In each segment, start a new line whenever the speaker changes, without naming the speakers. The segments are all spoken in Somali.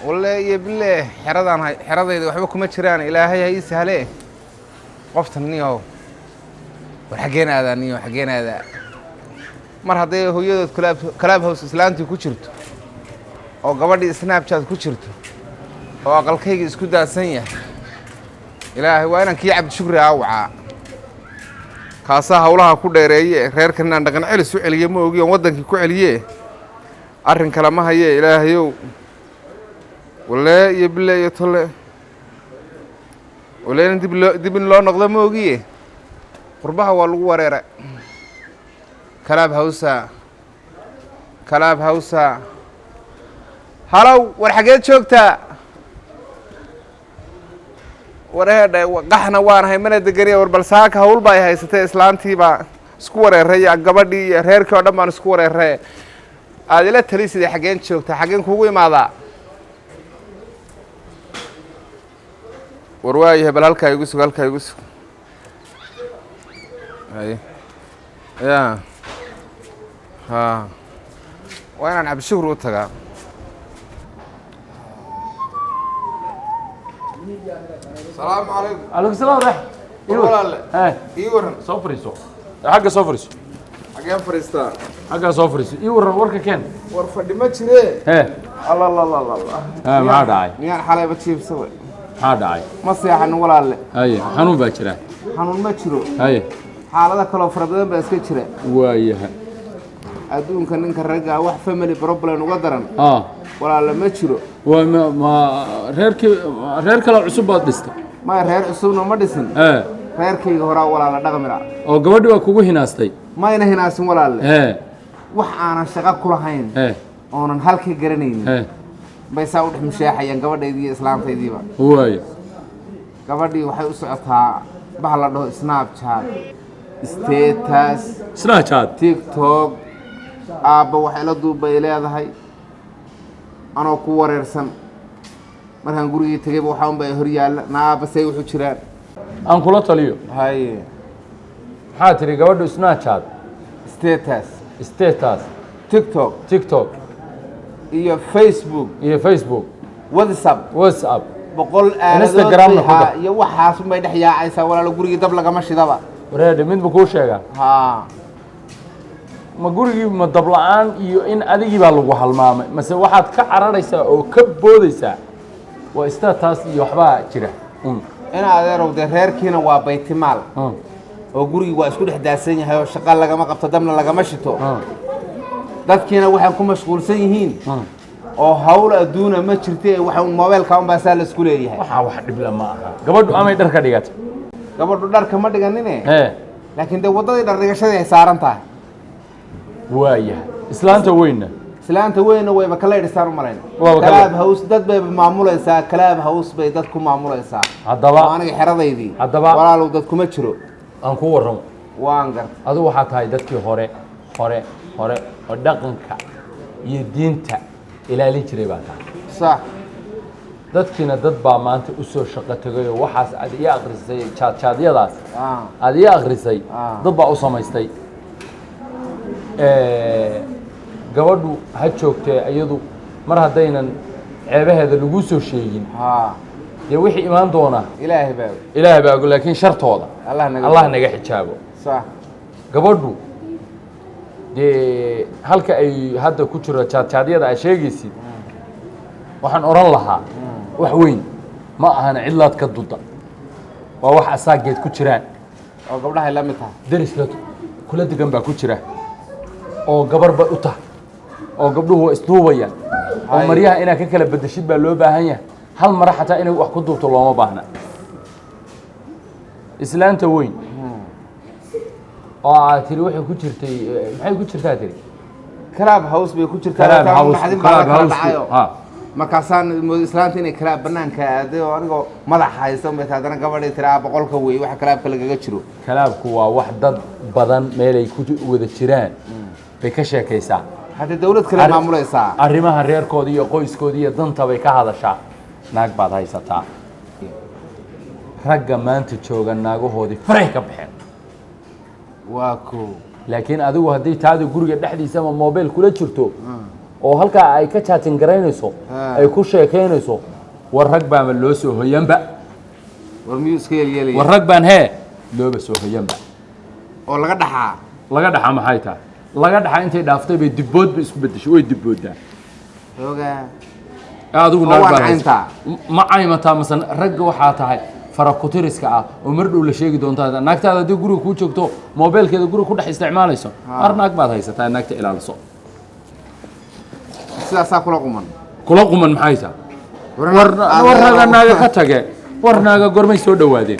والله يبله حرديد waxba kuma jiraan ilaahay ay sahle qoftan niyo war xageenaada niyo xageenaada mar haday hooyadood club house islaanti ku jirto oo gabadhii snapchat ku jirto oo aqalkayga isku daasan yahay ilaahay waa inaan kii cabdi shukri awca kaasa hawlaha ku dheereeyay reerkan dhaqan celis u celiye ma ogiyo wadankii ku celiye arrin kala ma haye ilaahayow والله يبله يطلع ولا دب لو نقدر موجيه قربها والو وريرة كلاب هوسا هلاو والحاجات شوكتا ورهدا قحنا وانا هاي من الدقرية والبلساك هول باي هاي ستة إسلامتي با سكور الرأي عقبدي رهير كذا ما نسكور الرأي هذه لا تريس دي حاجات شوكتا حاجات كوي ماذا وروايه بل halka igu sug ay ya ha waan cabdi shukri u tagaa السلام عليكم
عليكم السلام ورحمة
الله اي ورن
صفريسو حاجة صفريسو
حاجة فريستا
حاجة صفريسو اي ورن ورك كان
ورفدي ما جري الله الله الله الله
ما داعي
نيان حالي بتشيف سوي
داعي
ما سيحن ولا لا
هاي حنون باجرا
حنون ما جرو
هاي
حالada kala farbadan ba iska jira
waayaha
adduunka ninka raga wax family problem uga daran walaal ma jiro
waa ma reer kala cusub baad dhistay
ma reer cusubna ma dhisin reerkayga hore walaal dhaqmira
oo gabadhi waa kugu hinaastay
ma ina hinaasin walaal wax aan shaqo ku lahayn oonan halkii garanaynin baysaa u dhimsheexayaan gabadheedii islaamtaydiiba
waayo
gabadhii waxay u socotaa bahal la dhaho snapchat status
snapchat
tiktok aabba waxay la duubay leedahay anoo ku wareersan markaan gurigii tagayba waxaa un baa hor yaalla naaba say wuxuu jiraan
aan kula taliyo
haye
maxaa tiri gabadhu snapchat
status tiktok iyo facebook whatsapp boqol
Instagram
iyo waxaas may dhex yaacaysaa walaal gurigii dab lagama shidaba
wareed mid buu ku sheegaa ma gurigii ma dab la'aan iyo in adigii baa lagu halmaamay mase waxaad ka cararaysaa oo ka boodaysaa waa status iyo waxba jira
in adeerow de reerkiina waa baytimaal oo gurigii waa isku dhex daasan yahay oo shaqo lagama qabto dabna lagama shito dadkiina waxay ku mashquulsan yihiin oo hawl adduuna ma jirtay waxa mobilka un baa la isku leeyahay
waxa wax dhib la ma aha gabadhu amay dhar ka dhigatay
gabadhu dharka ma dhiganine laakiin de wadadii dhar dhigashada ay saaran tahay
waaya islaanta weyna
wayba kala idhisaan u malayn club house dad bay maamulaysaa club house bay dad ku maamulaysaa
haddaba
aniga xeradaydii walaalow dad kuma jiro
aan ku warramo
waan gar
adigu waxaa tahay dadkii hore oo dhaqanka iyo diinta ilaalin jiray baa tahay
sax
dadkiina dad baa maanta u soo shaqo tagay oo waxaas aad iyo akhrisay chat-yadaas aad iyo akhrisay dad baa u samaystay gabadhu ha joogtee iyadu mar haddaynan ceebaheeda lagu soo sheegin dee wixii imaan doona ilaahay baa laakiin shartooda allah naga xijaabo
sax
gabadhu dee halka ay hadda ku jiro chat-yada ay sheegaysid waxaan oran lahaa wax weyn ma ahana cidlaad ka duda waa wax asaageed ku jiraan
oo gabdhaha la mid tahay
dariska kula degan baa ku jira oo gabarba u tahay oo gabdhuhu waa isduubayaan oo maryaha inaa ka kala bedeshid baa loo baahan yahay hal mara xataa inay wax ku duubto looma baahna islaanta weyn oo aad tiri waxay ku jirtay maxay ku jirtaa tiri
club house bay ku jirtaa markaasaan islaanta inay club banaanka aaday oo anigoo madax haysan bay haddana gabadhay tiraa boqolka wey waxa clubka lagaga jiro
clubku waa wax dad badan meelay ku wada jiraan bay ka sheekaysaa
hadda dawlad kale maamulaysaa
arrimaha reerkooda iyo qoyskooda iyo danta bay ka hadashaa naag baad haysataa ragga maanta jooga naagahoodii faray ka baxeen
waa ko
laakiin adigu haddii taada guriga dhexdiisa ama mobile kula jirto oo halkaa ay ka chatting garaynayso ay ku sheekaynayso war rag baa loo soo hoyanba
war miyuu iska yeelyeelay
war rag baan hee looba soo hoyanba
oo laga dhaxaa
maxay tahay laga dhaxaa intay dhaaftay bay dibbood ba isku bedeshay way dibboodaa
xoogaa
adigu
oo waan cayntaa
ma caymataa masan ragga waxaa tahay farakutiriska ah oo mar dhow la sheegi doontaa naagtaada haddii guriga kuu joogto moobeelkeeda guriga ku dhex isticmaalayso mar naag baad haysataa naagta ilaaliso
sidaasaa kula quman
maxay tahay war naaga naaga ka tage war naaga gormay soo dhawaadeen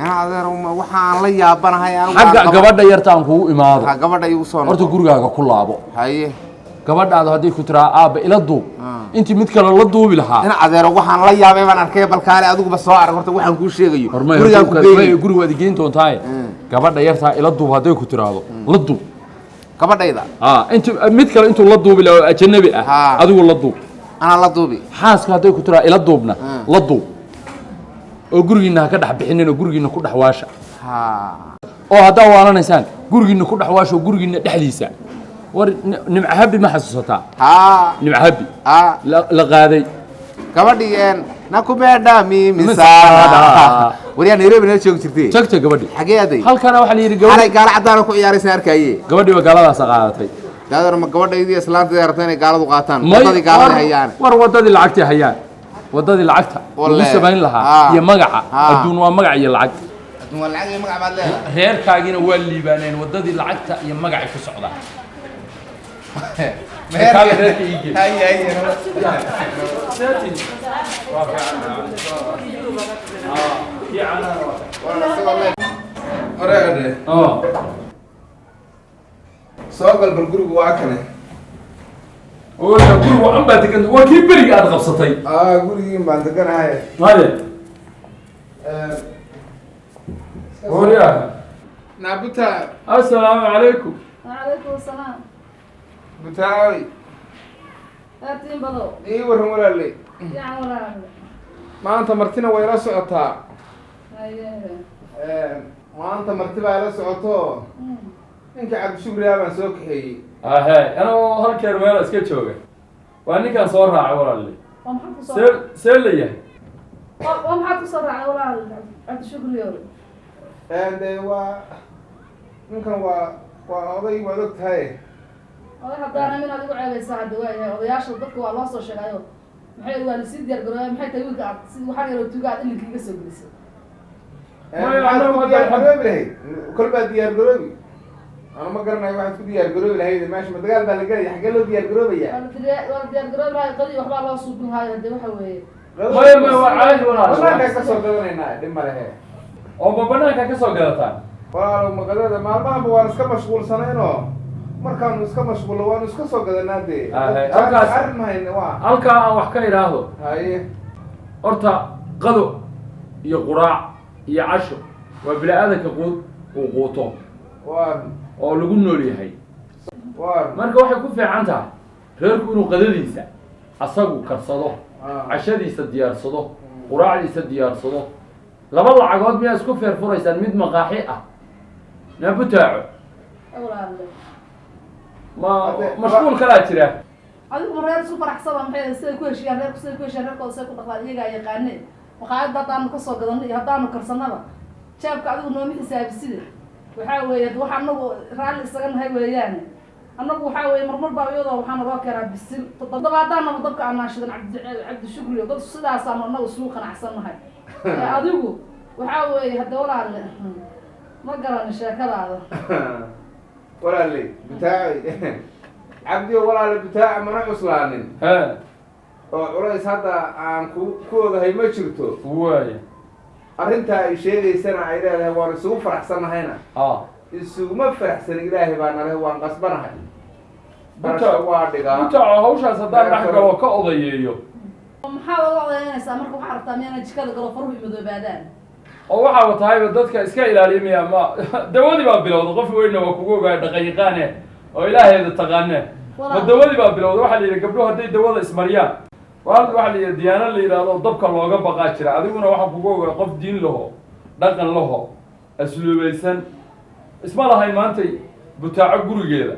adeer waxaan la yaabanahay
xagga gabadha yarta aan kugu imaado
gabadha igu soo
horta gurigaaga ku laabo
haye
gabadhaada haddii ku tiraa aabba ila duub intii mid kale la duubi lahaa
in adeero waxaan la yaabay baan arkay balkaale adiguba soo arag horta waxaan kuu sheegayo
gurigaan ku geeyay guriga waad geyn doontaa gabadha yartaa ila duub hadday ku tiraado la duub
gabadhayda
intii mid kale intuu la duubi lahaa ajnabi ah adigu la duub
ana la duubi
xaaska hadday ku tiraa ila duubna la duub oo gurigiina ka dhax bixinin oo gurigiina ku dhax waasha oo haddaa waalanaysaan gurigiina ku dhax waasho gurigiina dhexdiisa war nimca habi ma xasuusataa nimca habi la qaaday
gabadhii naku beedhaami misaada wariyaa Nairobi na joogi jirtay
tagta gabadhi
xagee aday
halkana waxa la yiri gabadhi
gaala cadaan ku ciyaaraysan arkayay
gabadhi waa gaaladaas qaadatay
gaadar ma gabadhaydii islaanteeda yartay inay gaaladu qaataan wadadii gaalada hayaan
war wadadii lacagta hayaan wadadii lacagta ugu sabayn lahaa iyo magaca adduun waa magac iyo lacag
adduun waa lacag iyo magac baad leedahay
reerkaagina waa liibaaneen wadadii lacagta iyo magac ku socdaan
soo galbal gurigu waa kane
gurigu an baa degan waa kii beriga aad qabsatay
gurigiin baan deganahay
male horiyaa
naabuta
assalaamu calaykum
وعليكم السلام.
butaawi
أتين بدو.
ii waran walaaley
يا ولا.
maanta martina way la socotaa
أيه.
maanta marti baa la socoto ninka cabdishukriyaa baan soo kaxeeyey
ahe anoo halkeer meel iska jooga waa ninkaan soo raacay walaaley see la yahay
ومحط صرع ولا عبد الشكر يوري.
de waa ninkan waa oday waad og tahay
haddaana min adigu ceebaysa hadda waayahay odayaasha dadka waa loo soo sheegayo maxay waa lasii diyaar garoobay maxay tahay wiilka aad si waxaan yaroo tuuga aad ilinka iga soo gelisay
diyaar garoobi lahayd kol baa diyaar garoobi ana ma garanayo waxaad ku diyaar garoobi lahayd meesha ma dagaal baa la gelaya xaggee loo diyaar garoobaya
waa diyaar garoobi lahay qadi waxbaa loo suubin haayo hadde waxa weeye
waa caadi
banaankaa kasoo gadanaynaa dhib ma lehe
oo ma banaanka ka soo gadataan
walaalow maqadada maalmahanba waan iska mashquulsanaynoo markaanu iska mashquulno waanu iska soo gadanaa dee
halkaas
arrin mahayna waa
halkaa aan wax ka idhaahdo
haye
horta qado iyo quraac iyo casho waa bini-aadanka quud uu quuto
waar
oo lagu nool yahay
waar
marka waxay ku fiican tahay reerku inuu qadadiisa asagu karsado cashadiisa diyaarsado quraacdiisa diyaarsado laba lacagood miyaa isku feerfuraysaan mid maqaaxi ah naabutaaco mashquul kalaa jira
adigu reer isu faraxsada maxay siday ku heshiyaan reerku siday ku heshiyaan reerkooda siday ku dhaqdaan iyagaa yaqaaneen maqaayadda haddaanu kasoo gadanno iyo haddaanu karsanaba jeebka adigu nooma xisaabiside waxaa weeye waxa anagu raalli isaga nahay weeyaane annagu waxaa weeye marmar baa iyadoo waxaana loo keenaa bisil toddobaadaanaba dabka anaashidan cabdishukriyo dad sidaasaanu annagu isugu qanacsan nahay adigu waxaa weeye hadda walaalle ma garani sheekadaada
walaaley butaaci cabdiyo walaale butaaca mana cuslaanin oo culays hadda aan ku ogahay ma jirto
waaya
arrintaa ay sheegaysana ay leedahay waan isugu faraxsannahayna isuguma faraxsanin ilaahay baa nale waan qasbanahay barasho waa dhigaa
butaaco hawshaas haddaan dhex galo ka odayeeyo
maxaad oga odaynaysaa marka waxaa rabtaa miyaana jikada galo faruhu imadoobaadaan
oo waxaaba tahayba dadka iska ilaalimaya ma dawadii baa bilowda qof weyna waa kugu ogaaya dhaqanyaqaane oo ilaaheeda taqaane ma dawadii baa bilowda waxaa la yidhi gabdho hadday dawada ismariyaan waxa la yidhi diyaano la yidhaahdo dabka looga baqaa jira adiguna waxaa kugu ogaaya qof diin laho dhaqan laho asluubaysan isma lahayn maantay butaaco gurigeeda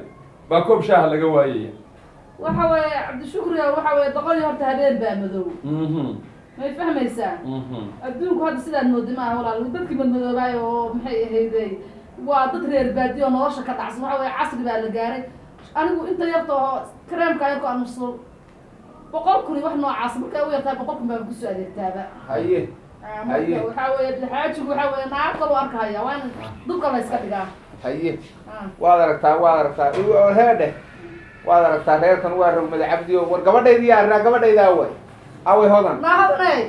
baa koob shaaha laga waayaya
waxa weeye cabdishukri waxa weeye boqol horta habeen baa madow may fahmaysaa adduunku hadda sidaan moodi maaha walaal dadkii madmadoobaay oo maxay ahayday waa dad reer baadiyo nolosha ka dhacsan waxa weeye casri baa la gaaray anigu inta yarta oo kareemka yarko aan musul 100 kun wax noocaas markaa u yartaa 100 kun baan kusoo adeegtaaba
haye
waxa weeye xaajigu waxa weeye naag kale u arkaya waa in dubka la iska dhigaa
haye waad aragtaa heedhe waad aragtaa reerkan waa rogmada cabdi oo war gabadhaydii yaa gabadhaydaa way away hodan
naa hodanay